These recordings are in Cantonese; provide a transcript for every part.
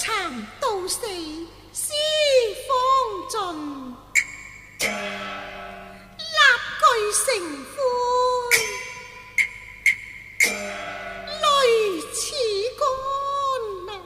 殘到死絲方盡，蠟炬成灰，淚似乾啊！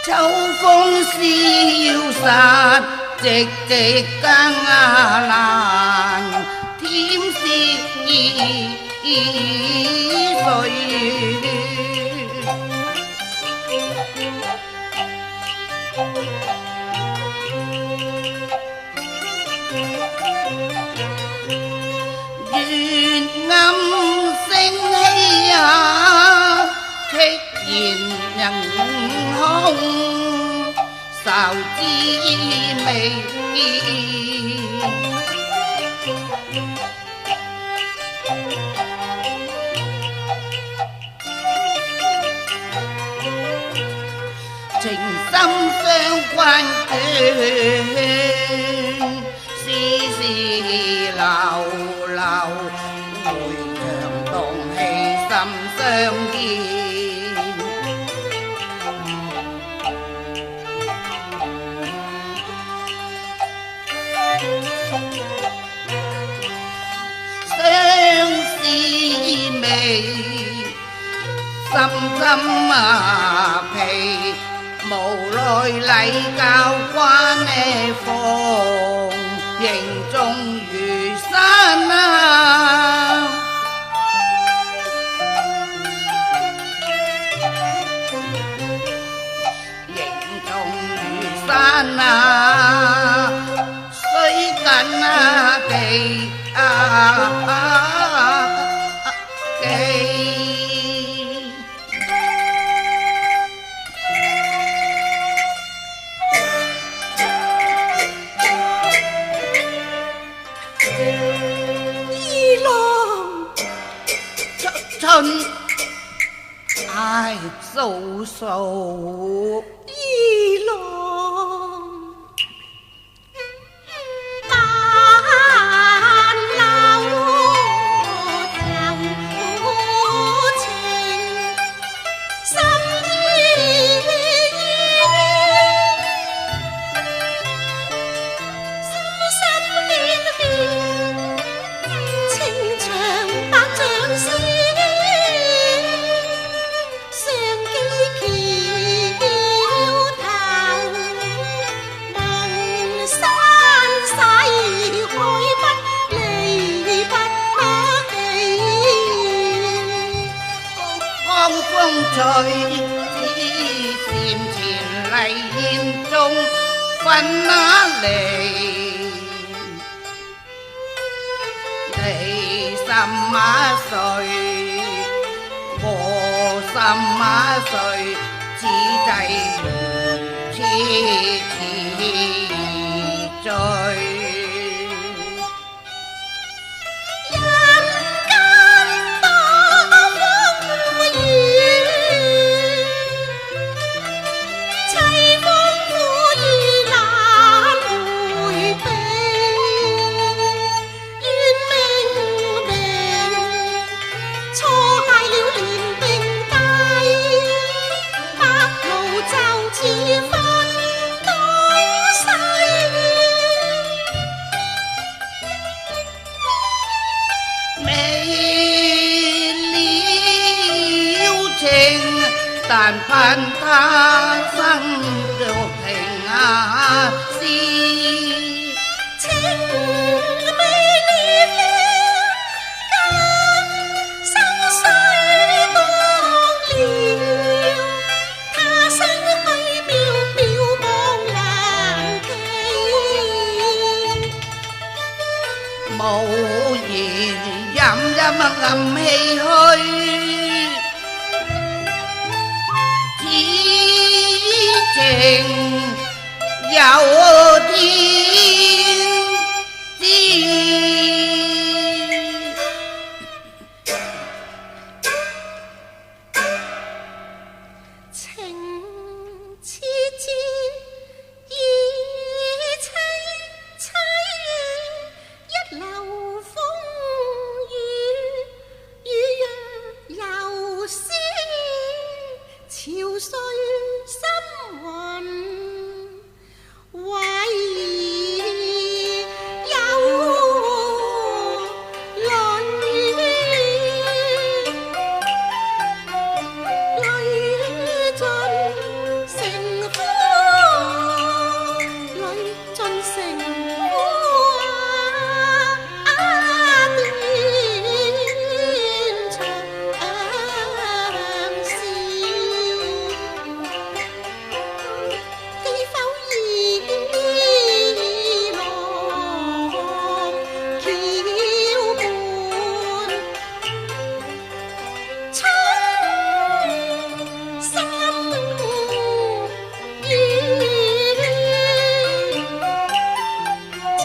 秋風蕭殺，寂寂更難，添絲碎。月暗星稀啊，戚然人空，愁滋味。情深相關卷，絲絲流流，回腸動氣心相見。味，深深皮，無奈禮教關呢鳳，形重如山啊！形重如山啊，雖近地春唉素素二郎但留柔情，心意深深牽牽，情長百丈絲。風吹枝禪前麗煙中分那離，你什麼歲？我什麼歲？此際如痴醉。但盼他生玉萍絲，情未了，今生雖多了，他生去渺渺茫難記，無言陰陰暗唏噓。情有天知。情似箭，意凄凄，一流風雨，雨若游絲，潮水深雲，唯有淚盡成河，淚盡成河斷腸笑。既否二郎橋畔，衷心意，只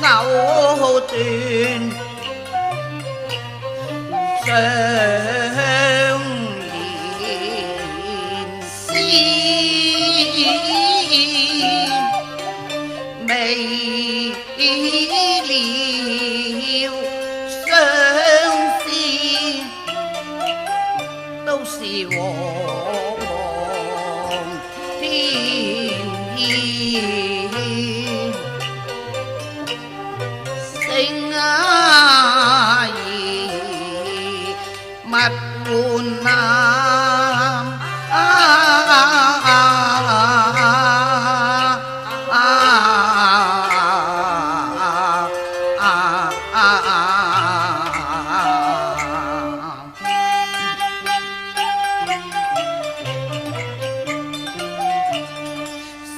憐藕斷相連絲，未了相思，都是黃天意。星兒勿換男，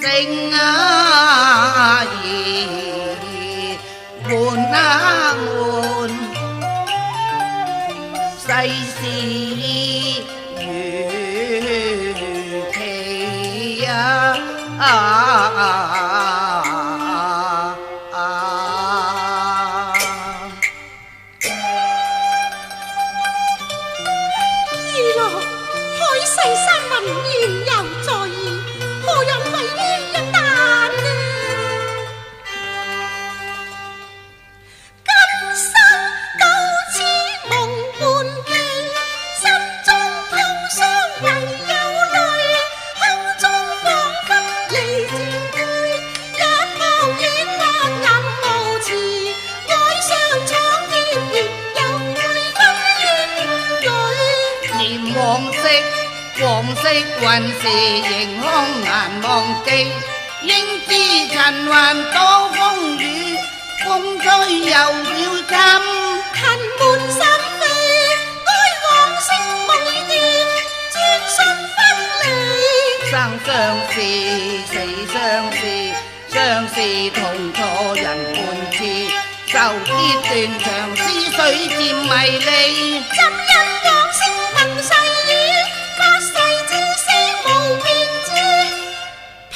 星兒換啊換，世事如棋啊！二郎，海誓山盟言猶在耳，何人為於一旦呢？今生舊似夢伴記，心中痛傷唯有淚，口中彷彿離漸退，一望遠或眼無詞，愛上蒼天亦有淚分煙淚。念往昔，往昔韻事仍空難忘記，應知塵寰多風雨，風吹又要侵。恨滿心扉，愛往昔每段，轉瞬分離。生相思，死相思，相思痛楚人半次，愁結斷腸，思緒漸迷離。怎因往昔憑誓言，發誓至死無邊知，破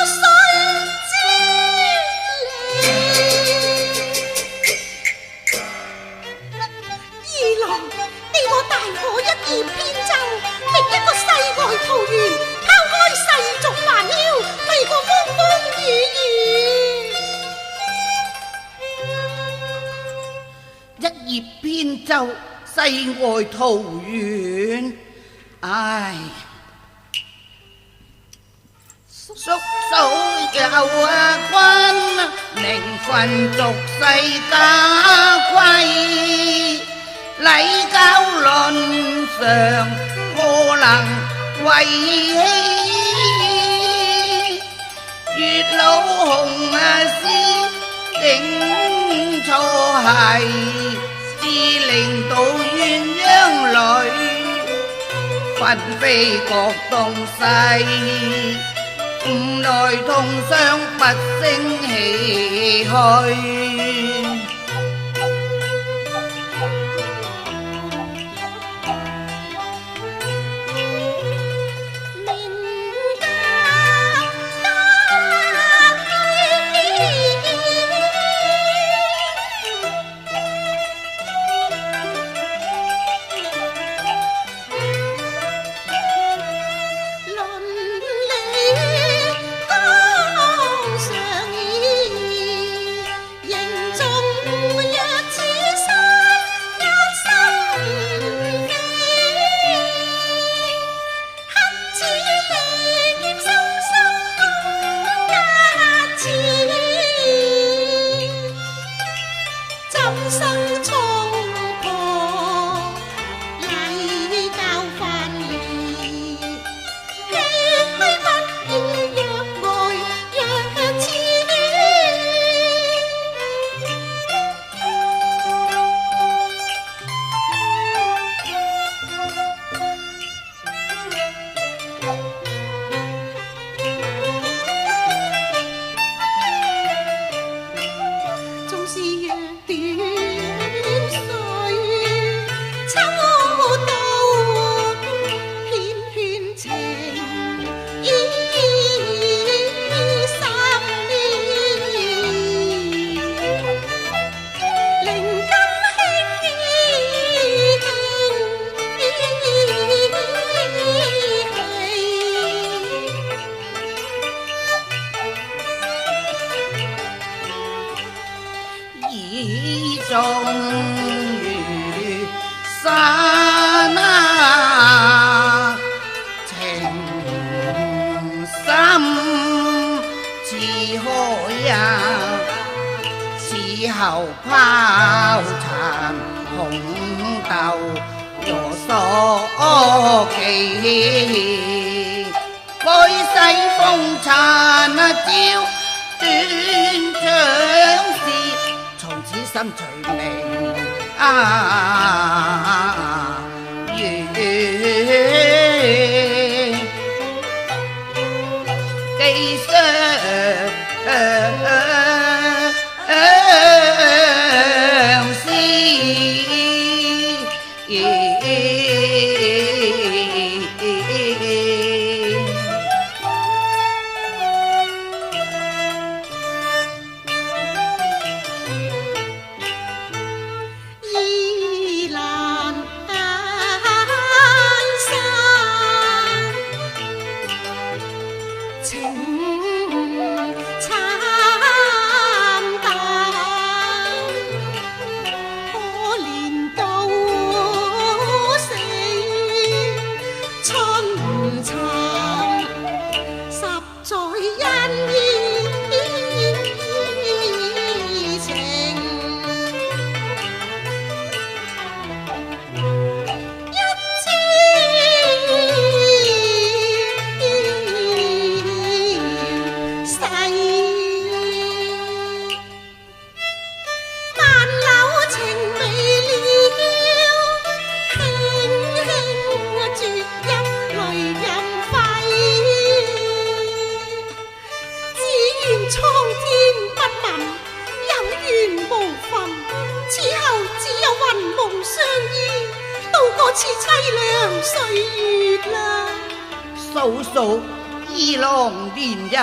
碎之離。二郎，你我大可一葉扁舟，覓一個世外桃源，拋開世俗煩囂，避過風風雨雨。一葉扁舟，世外桃源。唉，叔嫂有君，名分俗世家規，禮教倫常可能遺棄。月老紅絲竟錯係，致令到鴛鴦淚紛飛各東西，吾內痛傷不勝唏噓。仍終如山啊，情深似海呀，此後拋殘紅豆羅嗦記，改世風塵照斷腸事，從此心隨命啊遠。寄相思，依蘭山情慘淡，可憐到死春殘，十載恩義情。蒼天不聞，有緣無分，此後只有雲夢相依，度過此凄涼歲月啦。嫂嫂二郎年幼，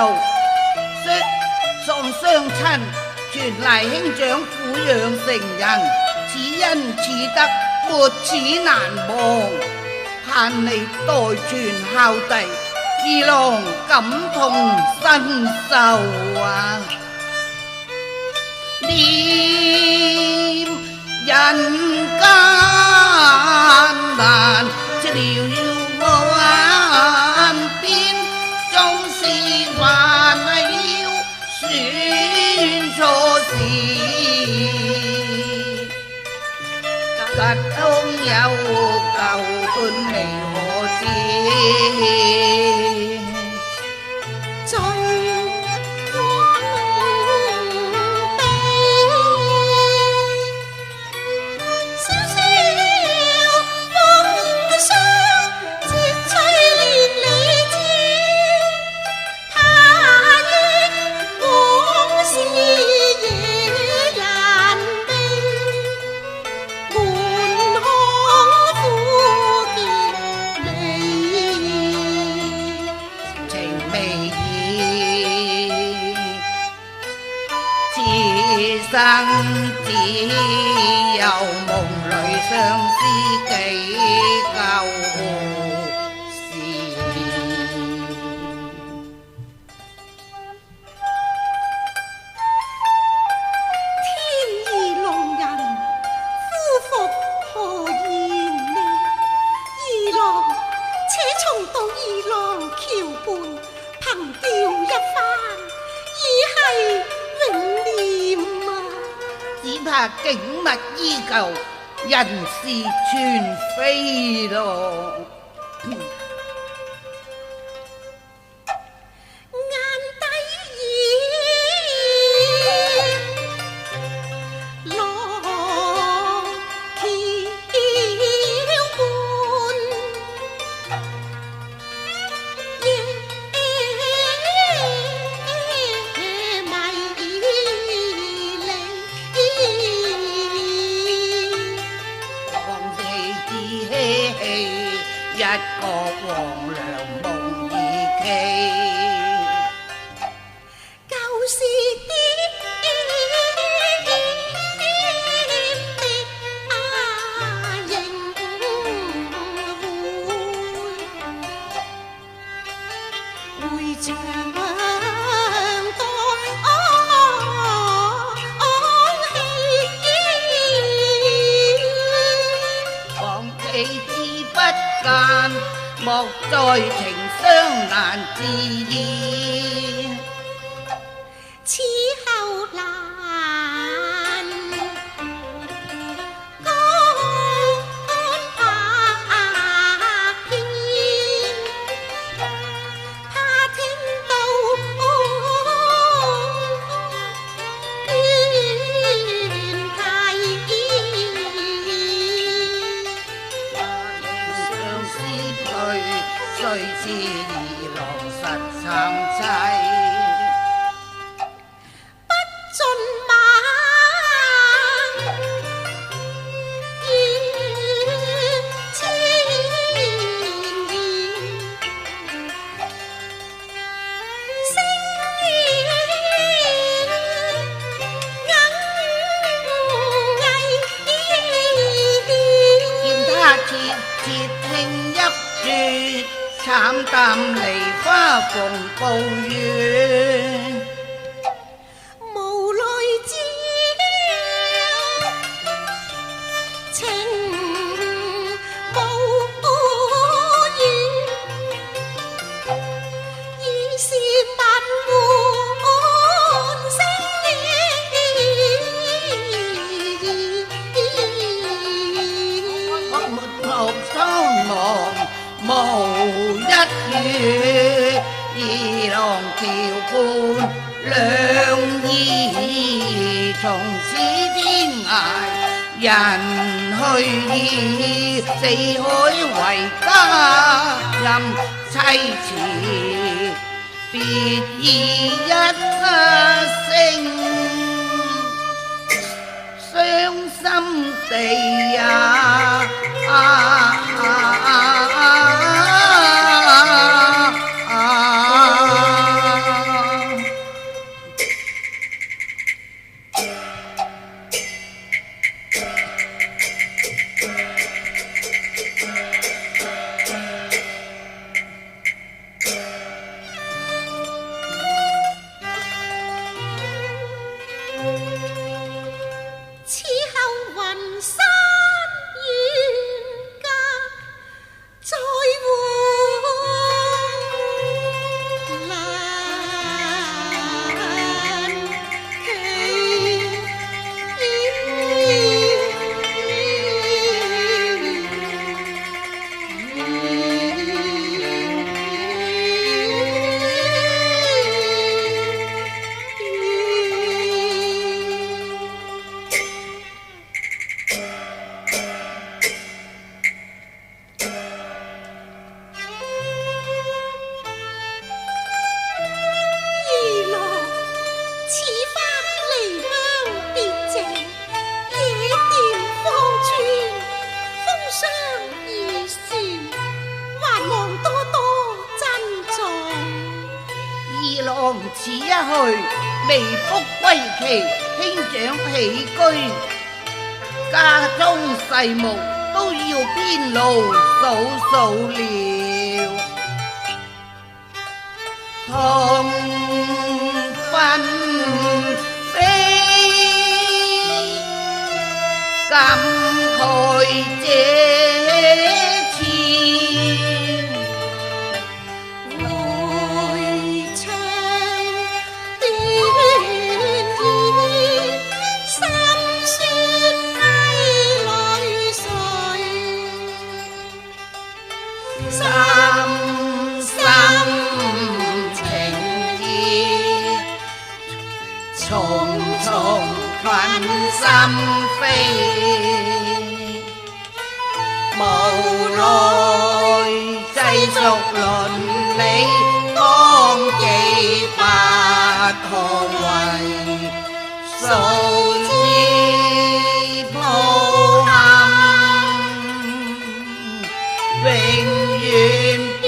雙雙親傳嚟兄長撫養成人，此恩此德沒此難忘，盼你代傳孝弟，二郎感同身受啊！念人間難，寂寥無岸邊，縱是還要算錯事，吉中有舊斷未可知。最安悲，蕭蕭風霜，節翠連理枝，他憶往事夜闌悲，滿腔苦澀味。情未已，此生只有夢裏相思幾舊事。天意弄人，夫復何言呢？二郎，且重到二郎橋畔，憑弔一番，以係永念啊！只怕景物依舊，人事全非咯。眼底熱，浪橋畔，夜迷離。往事自嬉戲，在情傷難自已。此後難講拍片，怕聽到怨太相思淚，誰知二郎實慘凄。盡馬願千言，聲語見他切切輕泣住，慘淡梨花逢暴雨。無奈之情無語，已是萬喚聲沒蒼茫無一語，二郎橋畔兩意，從此天涯人去意，四海為家任凄詞，別意一聲，傷心地呀！此後雲山遠隔，再會難此一去，未復歸期，兄長起居，家中細務都要邊爐數數了。同分飛，感慨這次。重重困心扉，無奈世俗倫理，當記不可為，數之抱憾，永遠別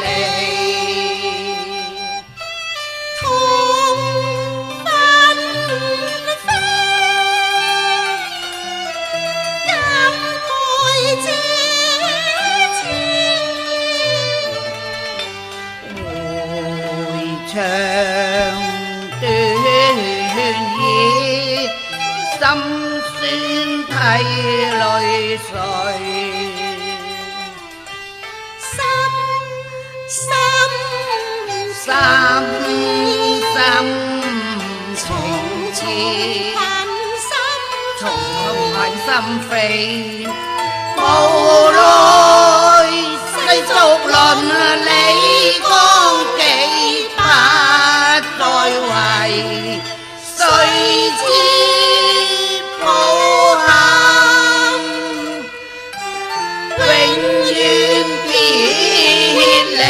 離。長短意，心酸涕淚垂。情切，重重恨心扉。無奈世俗論理光幾不再為，誰知抱憾永遠別離。